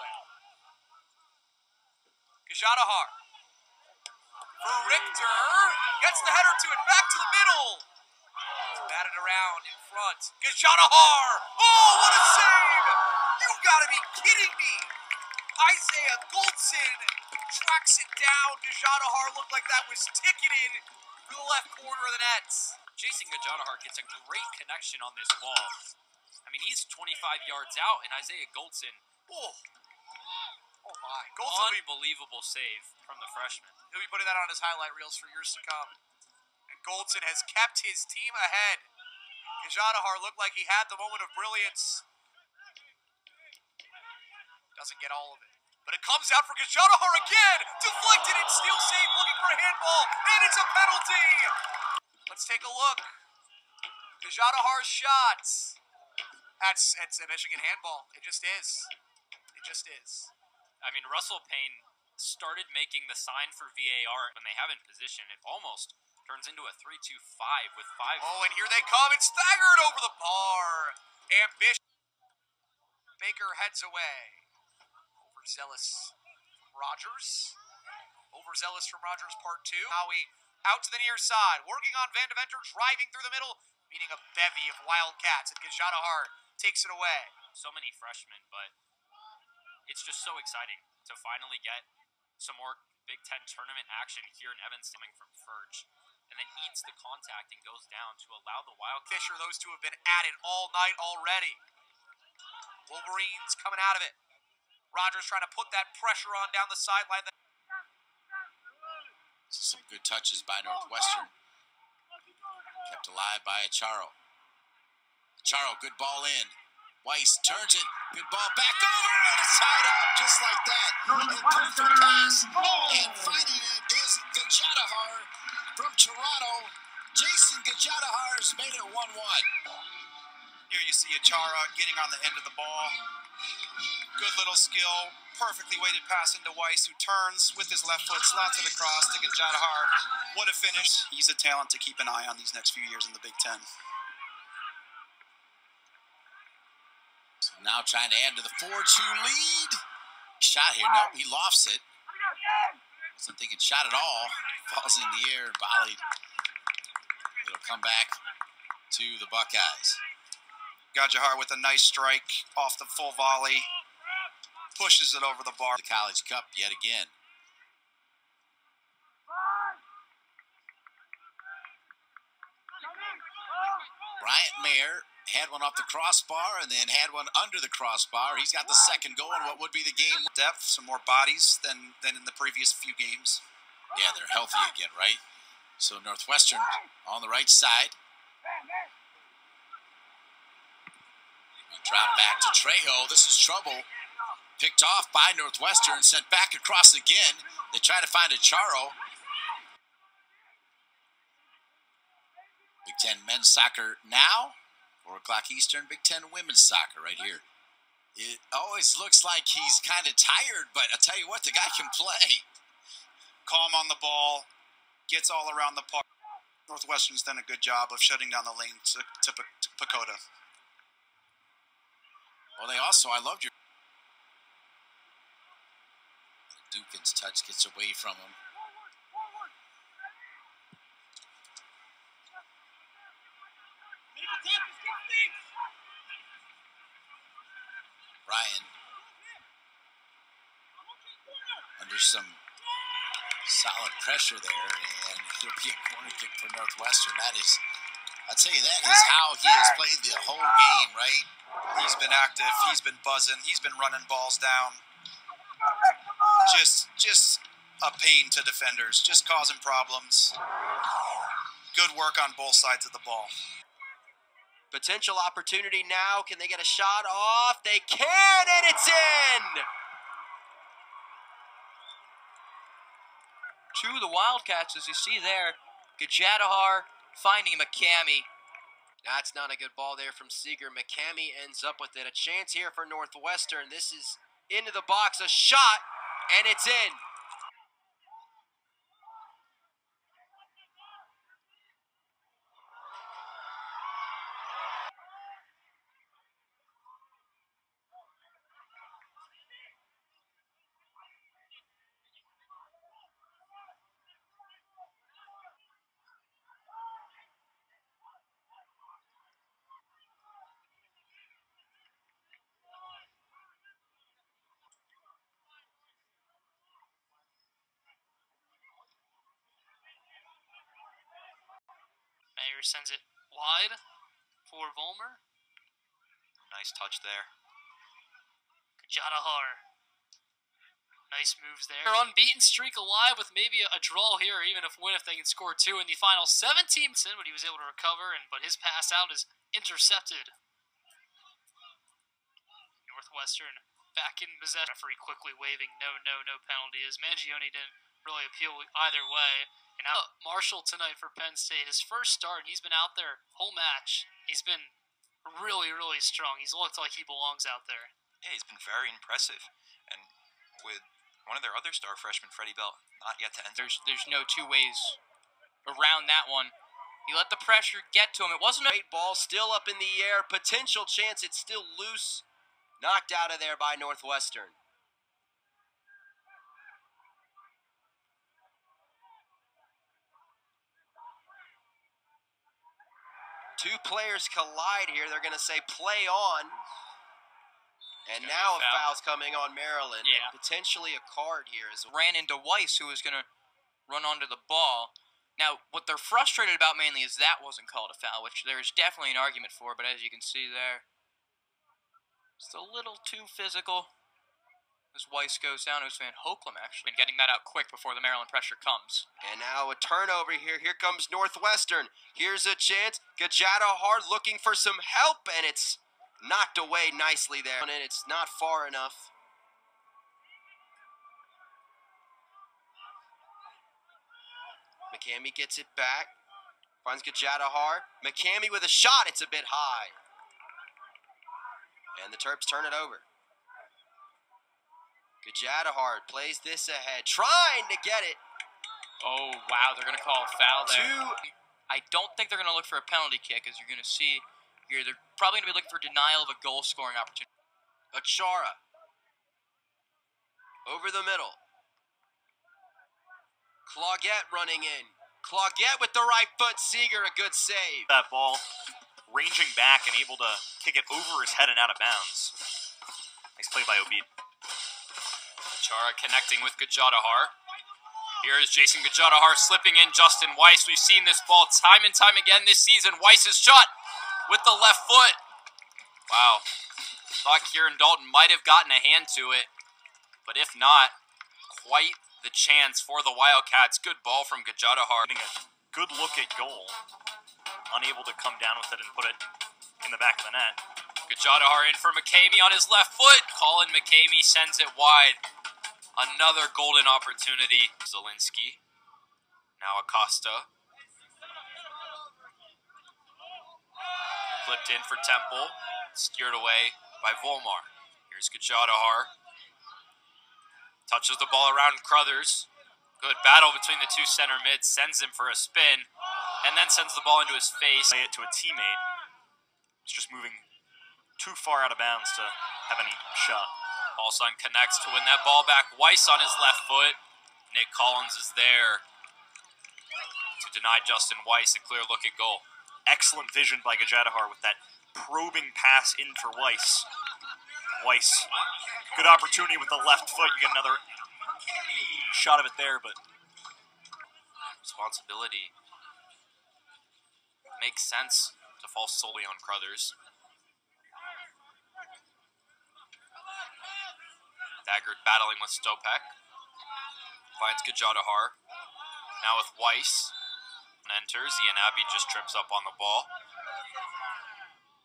away. Gajadhar for Richter. Gets the header to it. Back to the middle. It's batted around in front. Gajadhar. Oh, what a save! You gotta be kidding me. Isaiah Goldson tracks it down. Gajadhar looked like that was ticketed for the left corner of the nets. Jason Gajadhar gets a great connection on this ball. I mean, he's 25 yards out, and Isaiah Goldson, oh my. Goldson unbelievable save from the freshman. He'll be putting that on his highlight reels for years to come. And Goldson has kept his team ahead. Gajadhar looked like he had the moment of brilliance. Doesn't get all of it. But it comes out for Gajadhar again. Deflected and steal save, looking for a handball. And it's a penalty. Let's take a look. Gajadhar's shots. It's a Michigan handball. It just is. It just is. I mean, Russell Payne started making the sign for VAR when they have in position. It almost turns into a 3-2-5 with 5. Oh, and here they come. It's staggered over the bar. Ambition. Baker heads away. Overzealous from Rogers. Overzealous from Rogers, part 2. Howie out to the near side. Working on Van Deventer, driving through the middle. Meeting a bevy of Wildcats. And Gajadhar takes it away. So many freshmen, but it's just so exciting to finally get some more Big Ten tournament action here in Evanston coming from Furge. And then eats the contact and goes down to allow the Wildcats. Fisher, those two have been at it all night already. Wolverines coming out of it. Rogers trying to put that pressure on down the sideline. This is some good touches by Northwestern. Kept alive by Acharo. Acharo, good ball in. Weiss turns it. Good ball back over. And it's tied up just like that. A perfect pass. And finding it is Gajadhar from Toronto. Jason Gajadhar has made it 1-1. Here you see Acharo getting on the end of the ball. Good little skill. Perfectly weighted pass into Weiss, who turns with his left foot, slots it across to Gajadhar. What a finish. He's a talent to keep an eye on these next few years in the Big Ten. So now trying to add to the 4-2 lead. Shot here. Nope, he lofts it. Wasn't thinking shot at all. Falls in the air and volleyed. It'll come back to the Buckeyes. Gajadhar with a nice strike off the full volley. Pushes it over the bar. The College Cup yet again. Bryant Mayer had one off the crossbar and then had one under the crossbar. He's got the second going. What would be the game? Depth, some more bodies than in the previous few games. Yeah, they're healthy again, right? So Northwestern on the right side. Drop back to Trejo. This is trouble. Picked off by Northwestern, sent back across again. They try to find Acharo. Big Ten men's soccer now. 4 o'clock Eastern. Big Ten women's soccer right here. It always looks like he's kind of tired, but I'll tell you what, the guy can play. Calm on the ball. Gets all around the park. Northwestern's done a good job of shutting down the lane to Pacoda. Well, they also, I loved your... Dukin's touch gets away from him. Ryan under some solid pressure there, and it'll be a corner kick for Northwestern. That is, I'll tell you, that is how he has played the whole game, right? He's been active. He's been buzzing. He's been running balls down. Just a pain to defenders. Just causing problems. Good work on both sides of the ball. Potential opportunity now. Can they get a shot off? They can, and it's in! To the Wildcats, as you see there. Gajadhar finding McCamey. That's not a good ball there from Seeger. McCamey ends up with it. A chance here for Northwestern. This is into the box. A shot, and it's in. Gajadhar sends it wide for Volmer. Nice touch there. Gajadhar. Nice moves there. Their unbeaten streak alive with maybe a draw here, or even a win if they can score 2 in the final 17. But he was able to recover, but his pass out is intercepted. Northwestern back in possession. Referee quickly waving no penalty, as Mangione didn't really appeal either way. And now Marshall tonight for Penn State. His first start, he's been out there whole match. He's been really strong. He's looked like he belongs out there. Yeah, he's been very impressive. And with one of their other star freshmen, Freddie Bell, not yet to enter. There's no two ways around that one. He let the pressure get to him. It wasn't a great ball, still up in the air. Potential chance. It's still loose. Knocked out of there by Northwestern. Two players collide here. They're going to say play on. And now a foul's coming on Maryland. Yeah. And potentially a card here. Ran into Weiss, who was going to run onto the ball. Now, what they're frustrated about mainly is that wasn't called a foul, which there's definitely an argument for, but as you can see there, it's a little too physical. As Weiss goes down, it was Van Hoeklam actually, and getting that out quick before the Maryland pressure comes. And now a turnover here. Here comes Northwestern. Here's a chance. Gajadhar looking for some help, and it's knocked away nicely there. And it's not far enough. McCamey gets it back. Finds Gajadhar. McCamey with a shot. It's a bit high. And the Terps turn it over. Gajadhar plays this ahead. Trying to get it. Oh, wow. They're going to call a foul there. I don't think they're going to look for a penalty kick, as you're going to see here. They're probably going to be looking for denial of a goal-scoring opportunity. Achara. Over the middle. Claugette running in. Claugette with the right foot. Seeger, a good save. That ball ranging back and able to kick it over his head and out of bounds. Nice play by Obed. Chara connecting with Gajadhar. Here is Jason Gajadhar slipping in Justin Weiss. We've seen this ball time and time again this season. Weiss's shot with the left foot. Wow. Thought Kieran Dalton might have gotten a hand to it, but if not, quite the chance for the Wildcats. Good ball from Gajadhar. Getting a good look at goal. Unable to come down with it and put it in the back of the net. Gajadhar in for McCamey on his left foot. Colin McCamey sends it wide. Another golden opportunity. Zielinski. Now Acosta. Flipped in for Temple. Steered away by Volmar. Here's Gajadhar. Touches the ball around Crothers. Good battle between the two center mids. Sends him for a spin. And then sends the ball into his face. Play it to a teammate. It's just moving too far out of bounds to have any shot. Paulson connects to win that ball back. Weiss on his left foot. Nick Collins is there to deny Justin Weiss a clear look at goal. Excellent vision by Gajadhar with that probing pass in for Weiss. Weiss, good opportunity with the left foot. You get another shot of it there, but responsibility makes sense to fall solely on Crothers. Daggert battling with Stopek. Finds Gajadhar. Now with Weiss. Enters. Ianabi just trips up on the ball.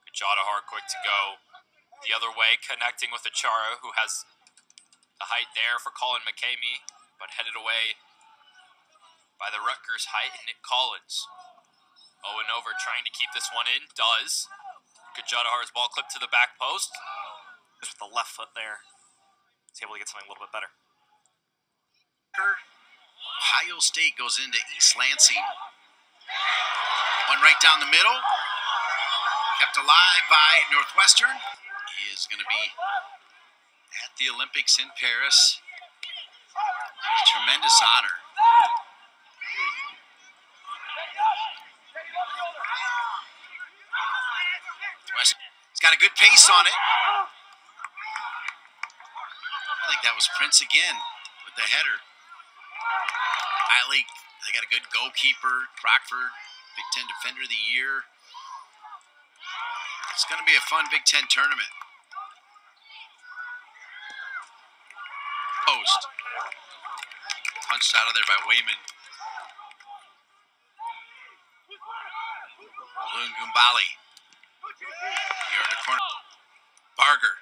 Gajadhar quick to go the other way, connecting with Achara, who has the height there for Colin McCamey, but headed away by the Rutgers height, Nick Collins. Owen over trying to keep this one in. Does. Gajadhar's ball clipped to the back post. Just with the left foot there. He's able to get something a little bit better. Ohio State goes into East Lansing. One right down the middle. Kept alive by Northwestern. He is going to be at the Olympics in Paris. It's a tremendous honor. He's got a good pace on it. I think that was Prince again with the header. Riley, they got a good goalkeeper, Crockford. Big Ten Defender of the Year. It's going to be a fun Big Ten tournament. Post. Punched out of there by Wayman. Lungumbali. Here in the corner. Barger.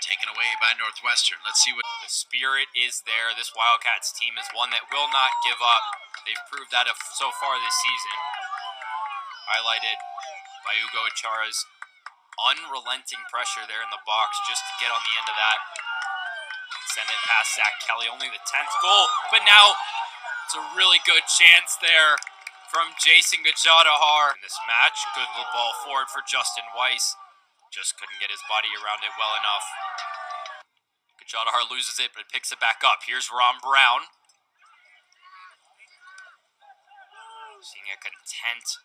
Taken away by Northwestern. Let's see what... The spirit is there. This Wildcats team is one that will not give up. They've proved that so far this season. Highlighted by Hugo Achara's unrelenting pressure there in the box just to get on the end of that. Send it past Zach Kelly, only the 10th goal. But now it's a really good chance there from Jason Gajadhar in this match. Good ball forward for Justin Weiss. Just couldn't get his body around it well enough. Gajadhar loses it, but picks it back up. Here's Ron Brown. Seeing a content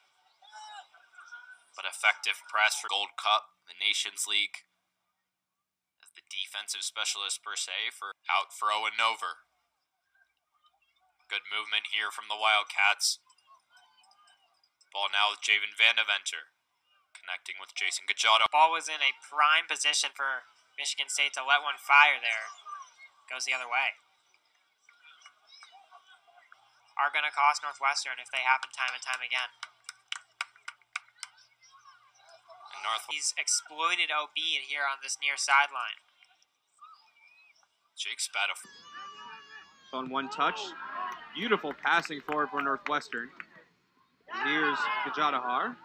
but effective press for Gold Cup, the Nations League. As the defensive specialist per se out for Owen Nover. Good movement here from the Wildcats. Ball now with Javen Vandeventer. Connecting with Jason Gajadhar. Ball was in a prime position for Michigan State to let one fire there. Goes the other way. Are going to cost Northwestern if they happen time and time again. He's exploited OB here on this near sideline. Jake Spadaf. On one touch. Beautiful passing forward for Northwestern. And here's Gajadhar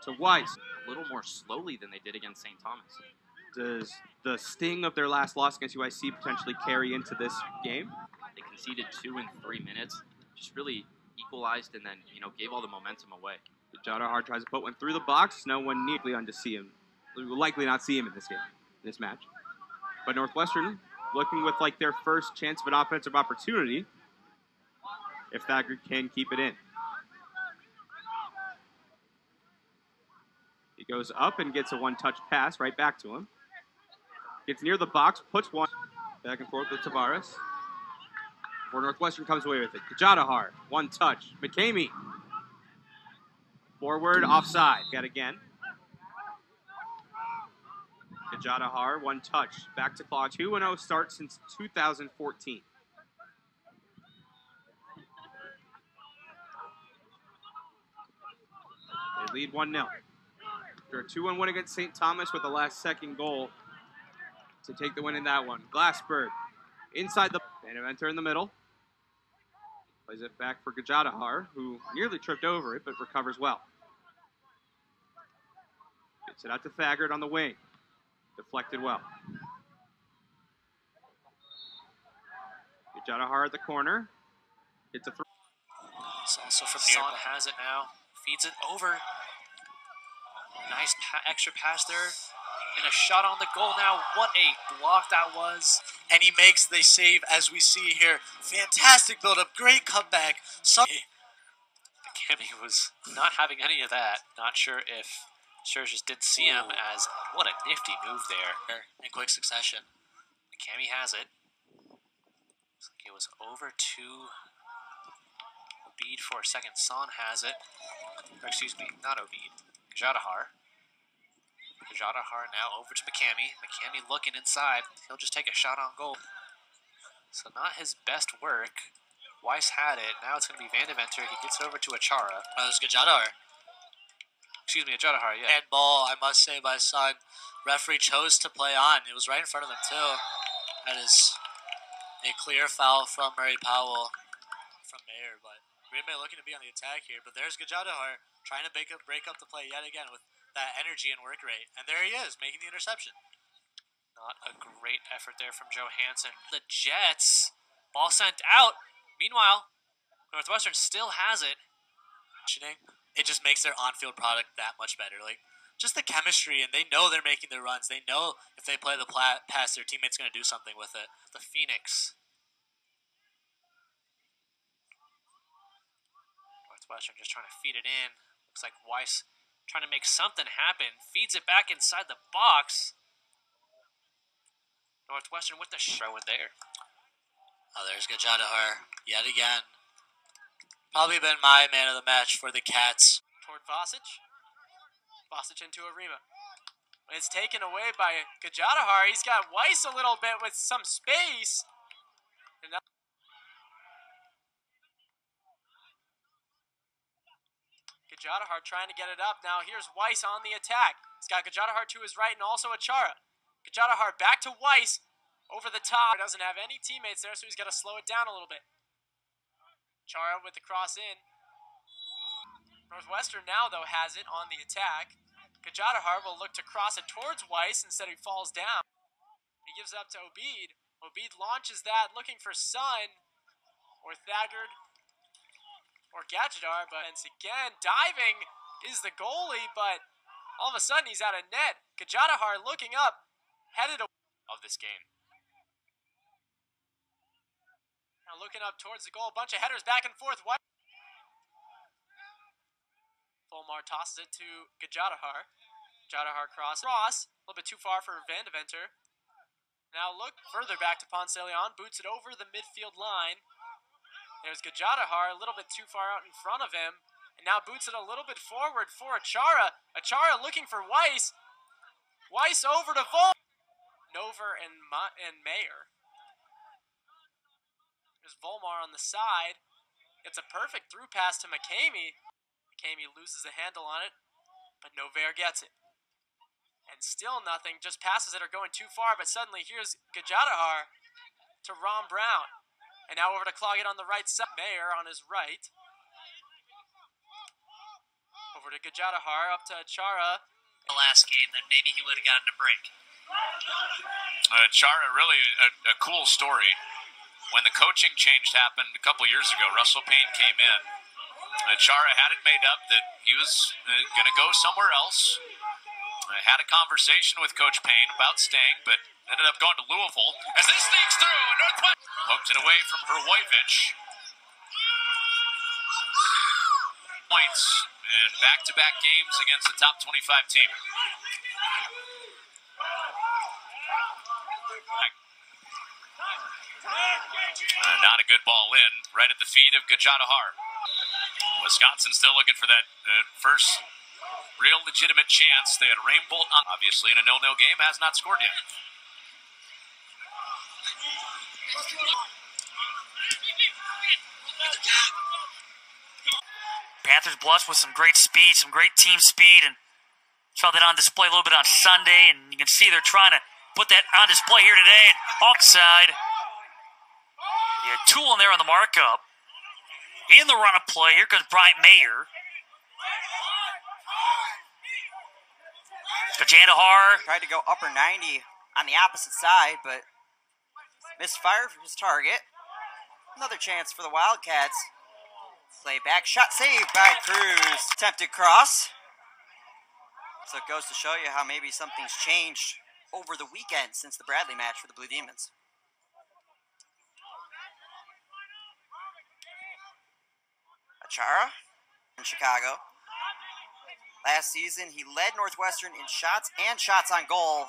to Weiss. A little more slowly than they did against St. Thomas. Does the sting of their last loss against UIC potentially carry into this game? They conceded 2 in 3 minutes. Just really equalized and then, gave all the momentum away. Gajadhar tries to put one through the box. No one nearly on to see him. We will likely not see him in this game, this match. But Northwestern looking with like their first chance of an offensive opportunity if Thagard can keep it in. He goes up and gets a one-touch pass right back to him. Gets near the box, puts one back and forth with Tavares. Before Northwestern comes away with it. Gajadhar, one touch. McCamey. Forward, offside. Got again. Gajadhar, one touch. Back to claw. 2-0 start since 2014. They lead 1-0. After a 2-1 win against St. Thomas with the last second goal to take the win in that one. Glassberg inside the... Vandeventer in the middle. Plays it back for Gajadhar, who nearly tripped over it, but recovers well. Gets it out to Thagard on the wing. Deflected well. Gajadhar at the corner. It's a throw. It's also from Son has it now. Feeds it over. Nice extra pass there. And a shot on the goal now. What a block that was. And he makes the save as we see here. Fantastic build-up. Great comeback. McCamey was not having any of that. Not sure if Sturgis didn't see him as what a nifty move there. In quick succession. McCamey has it. Looks like it was over to Obeid for a second. Son has it. Or excuse me, not Obeid. Gajadhar. Gajadhar now over to McCamey. McCamey looking inside. He'll just take a shot on goal. So not his best work. Weiss had it. Now it's going to be Vandeventer. He gets over to Achara. There's Gajadhar. Excuse me, Gajadhar, yeah. Handball, I must say, by Son. Referee chose to play on. It was right in front of him, too. That is a clear foul from Murray Powell from Mayer. But Green Bay looking to be on the attack here. But there's Gajadhar trying to break up the play yet again with that energy and work rate. And there he is, making the interception. Not a great effort there from Joe Hansen. The Jets, ball sent out. Meanwhile, Northwestern still has it. It just makes their on-field product that much better. Like, just the chemistry, and they know they're making their runs. They know if they play the pass, their teammate's going to do something with it. The Phoenix. Northwestern just trying to feed it in. Looks like Weiss trying to make something happen. Feeds it back inside the box. Northwestern with the throw in there. Oh, there's Gajadhar yet again. Probably been my man of the match for the Cats. Toward Vasic. Vasic into Arima. It's taken away by Gajadhar. He's got Weiss a little bit with some space. And now Gajadhar trying to get it up. Now here's Weiss on the attack. He's got Gajadhar to his right and also Achara. Gajadhar back to Weiss. Over the top. Doesn't have any teammates there, so he's got to slow it down a little bit. Achara with the cross in. Northwestern now, though, has it on the attack. Gajadhar will look to cross it towards Weiss instead he falls down. He gives it up to Obid. Obid launches that, looking for Sun or Thagard or Gajadhar, but once again, diving is the goalie, but all of a sudden he's out of net. Gajadhar looking up, headed of this game. now looking up towards the goal, bunch of headers back and forth. Volmar tosses it to Gajadhar. Gajadhar cross, a little bit too far for Van de Venter. Now look further back to Ponce de Leon, boots it over the midfield line. There's Gajadhar, a little bit too far out in front of him, and now boots it a little bit forward for Achara. Achara looking for Weiss. Weiss over to Nover and Mayer. There's Volmar on the side. It's a perfect through pass to McCamey. McCamey loses the handle on it, but Nover gets it. And still nothing, just passes that are going too far, but suddenly here's Gajadhar to Ron Brown. And now over to Cloggett on the right side. Mayer on his right. Over to Gajadhar, up to Achara. The last game, then maybe he would have gotten a break. Chara, really a cool story. When the coaching change happened a couple years ago, Russell Payne came in. Chara had it made up that he was going to go somewhere else. Had a conversation with Coach Payne about staying, but ended up going to Louisville. As this sneaks through, Northwest poked it away from Hrvojevic. Points in back-to-back games against the top 25 team. Not a good ball in, right at the feet of Gajadhar. Wisconsin still looking for that first real legitimate chance. They had Rainbolt on, obviously, in a 0-0 game, has not scored yet. Panthers blessed with some great speed, some great team speed, and saw that on display a little bit on Sunday, and you can see they're trying to put that on display here today. And offside. You had Toole in there on the markup. In the run of play, here comes Bryant Mayer. Gajadhar tried to go upper 90 on the opposite side, but misfired from his target. Another chance for the Wildcats. Play back, shot saved by Cruz. Attempted cross. So it goes to show you how maybe something's changed over the weekend since the Bradley match for the Blue Demons. Achara in Chicago. Last season, he led Northwestern in shots and shots on goal